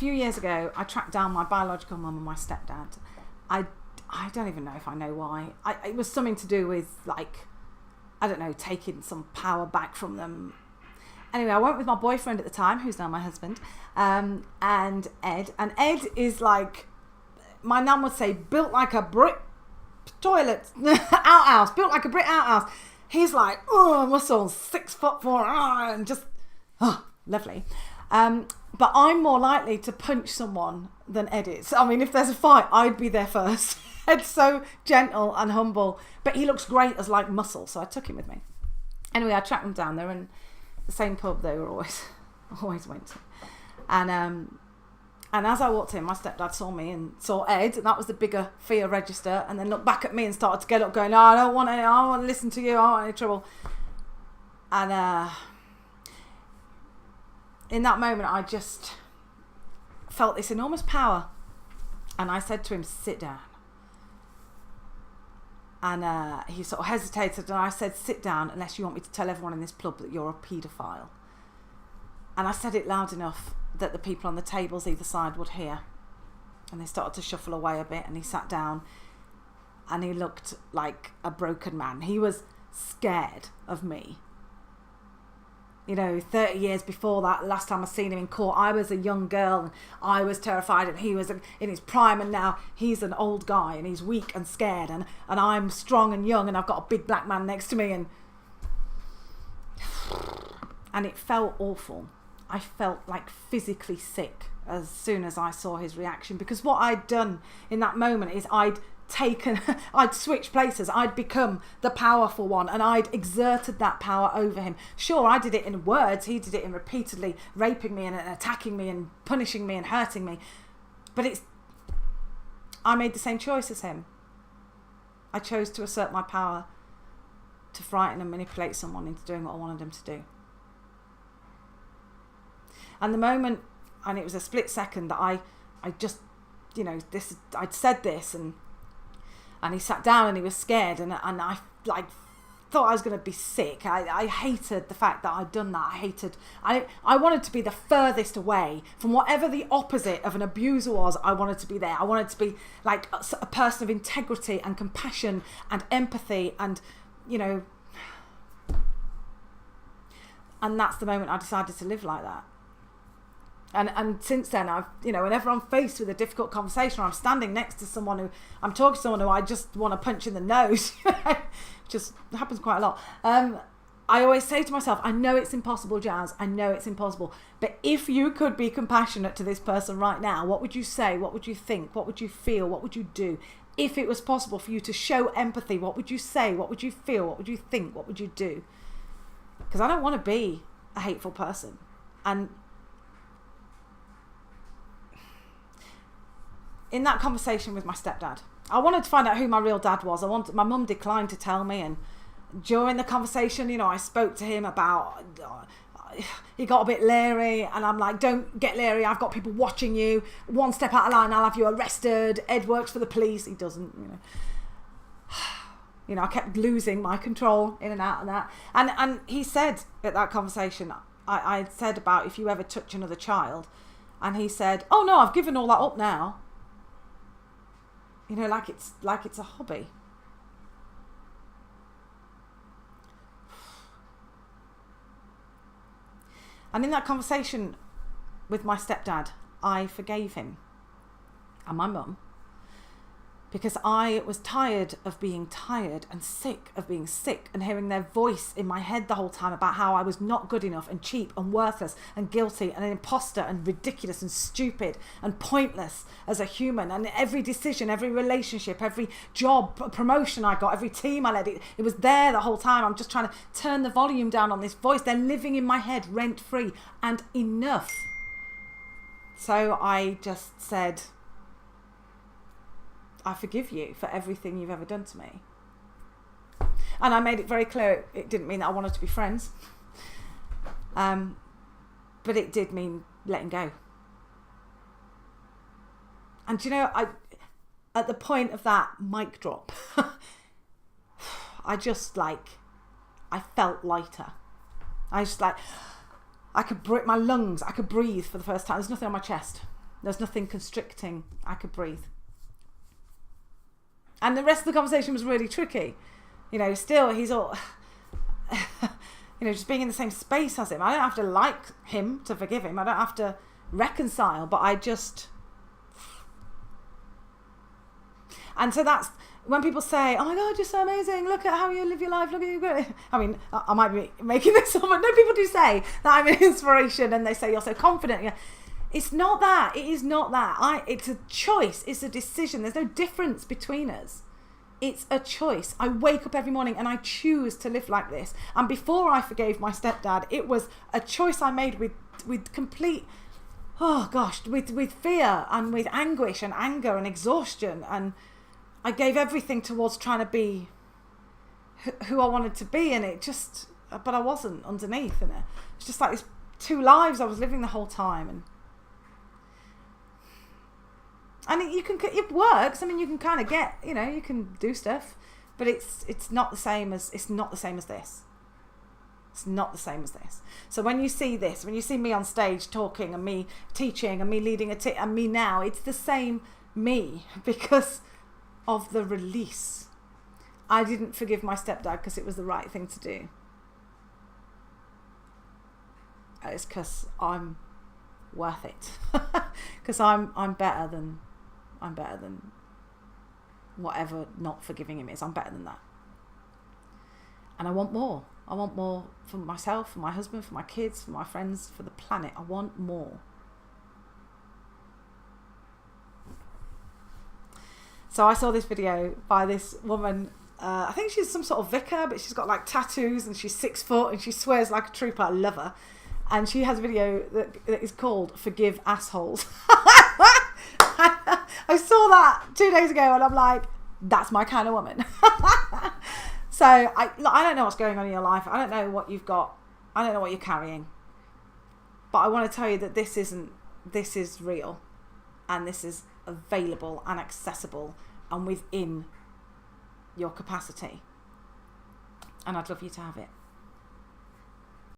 few years ago, I tracked down my biological mum and my stepdad. I don't even know if I know why. It was something to do with, like, I don't know, taking some power back from them. Anyway, I went with my boyfriend at the time, who's now my husband, and Ed. And Ed is like, my nan would say, built like a brick toilet outhouse, built like a brick outhouse. He's like, oh, muscles, 6'4", and just, oh, lovely. But I'm more likely to punch someone than Ed is. I mean, if there's a fight, I'd be there first. Ed's so gentle and humble, but he looks great as like muscle, so I took him with me. Anyway, I tracked them down there, and the same pub they were always went to. And as I walked in, my stepdad saw me and saw Ed, and that was the bigger fear register, and then looked back at me and started to get up going, no, I don't want to listen to you, I don't want any trouble. And in that moment, I just felt this enormous power, and I said to him, sit down. And he sort of hesitated, and I said, sit down unless you want me to tell everyone in this pub that you're a paedophile. And I said it loud enough that the people on the tables either side would hear. And they started to shuffle away a bit, and he sat down, and he looked like a broken man. He was scared of me. You know, 30 years before that, last time I seen him in court, I was a young girl and I was terrified, and he was in his prime, and now he's an old guy and he's weak and scared, and I'm strong and young, and I've got a big black man next to me, and it felt awful. I felt like physically sick as soon as I saw his reaction, because what I'd done in that moment is I'd switched places. I'd become the powerful one, and I'd exerted that power over him. Sure, I did it in words. He did it in repeatedly raping me and attacking me and punishing me and hurting me. But I made the same choice as him. I chose to assert my power to frighten and manipulate someone into doing what I wanted them to do. And the moment, and it was a split second that I just, you know, I'd said this, and he sat down and he was scared, and I like thought I was going to be sick. I hated the fact that I'd done that. I wanted to be the furthest away from whatever the opposite of an abuser was. I wanted to be there. I wanted to be like a person of integrity and compassion and empathy, and, you know, and that's the moment I decided to live like that. And since then, I've, you know, whenever I'm faced with a difficult conversation, or I'm standing next to someone who, I'm talking to someone who I just want to punch in the nose, just happens quite a lot. I always say to myself, I know it's impossible, Jazz. I know it's impossible. But if you could be compassionate to this person right now, what would you say? What would you think? What would you feel? What would you do? If it was possible for you to show empathy, what would you say? What would you feel? What would you think? What would you do? Because I don't want to be a hateful person. And in that conversation with my stepdad, I wanted to find out who my real dad was. My mum declined to tell me, and during the conversation, you know, I spoke to him about, he got a bit leery, and I'm like, don't get leery, I've got people watching you. One step out of line, I'll have you arrested. Ed works for the police. He doesn't, you know. You know, I kept losing my control in and out of that. And he said at that conversation, I said about if you ever touch another child, and he said, oh no, I've given all that up now. You know, like it's a hobby. And in that conversation with my stepdad, I forgave him and my mum, because I was tired of being tired and sick of being sick, and hearing their voice in my head the whole time about how I was not good enough and cheap and worthless and guilty and an imposter and ridiculous and stupid and pointless as a human. And every decision, every relationship, every job, promotion I got, every team I led, it was there the whole time. I'm just trying to turn the volume down on this voice. They're living in my head rent free, and enough. So I just said, I forgive you for everything you've ever done to me. And I made it very clear it didn't mean that I wanted to be friends. But it did mean letting go. And you know, at the point of that mic drop, I felt lighter. I just like, my lungs, I could breathe for the first time. There's nothing on my chest. There's nothing constricting. I could breathe. And the rest of the conversation was really tricky. You know, still he's all, you know, just being in the same space as him. I don't have to like him to forgive him. I don't have to reconcile, but I just... And so that's when people say, oh my God, you're so amazing. Look at how you live your life. Look at you. I mean, I might be making this up, but no, people do say that I'm an inspiration, and they say you're so confident. Yeah. It's not that. It is not that. It's a choice. It's a decision. There's no difference between us. It's a choice. I wake up every morning and I choose to live like this. And before I forgave my stepdad, it was a choice I made with complete, oh gosh, with fear and with anguish and anger and exhaustion. And I gave everything towards trying to be who I wanted to be. And it just, but I wasn't underneath. And it's just like this 2 lives I was living the whole time. And it works. I mean, you can kind of get, you know, you can do stuff, but it's not the same as this. It's not the same as this. So when you see this, when you see me on stage talking and me teaching and me leading and me now, it's the same me because of the release. I didn't forgive my stepdad because it was the right thing to do. It's because I'm worth it. Because I'm better than whatever not forgiving him is. I'm better than that. And I want more. I want more for myself, for my husband, for my kids, for my friends, for the planet. I want more. So I saw this video by this woman. I think she's some sort of vicar, but she's got like tattoos and she's 6 foot and she swears like a trooper. I love her. And she has a video that is call Forgive Assholes. I saw that 2 days ago and I'm like, that's my kind of woman. So I don't know what's going on in your life. I don't know what you've got. I don't know what you're carrying. But I want to tell you that this is real. And this is available and accessible and within your capacity. And I'd love you to have it.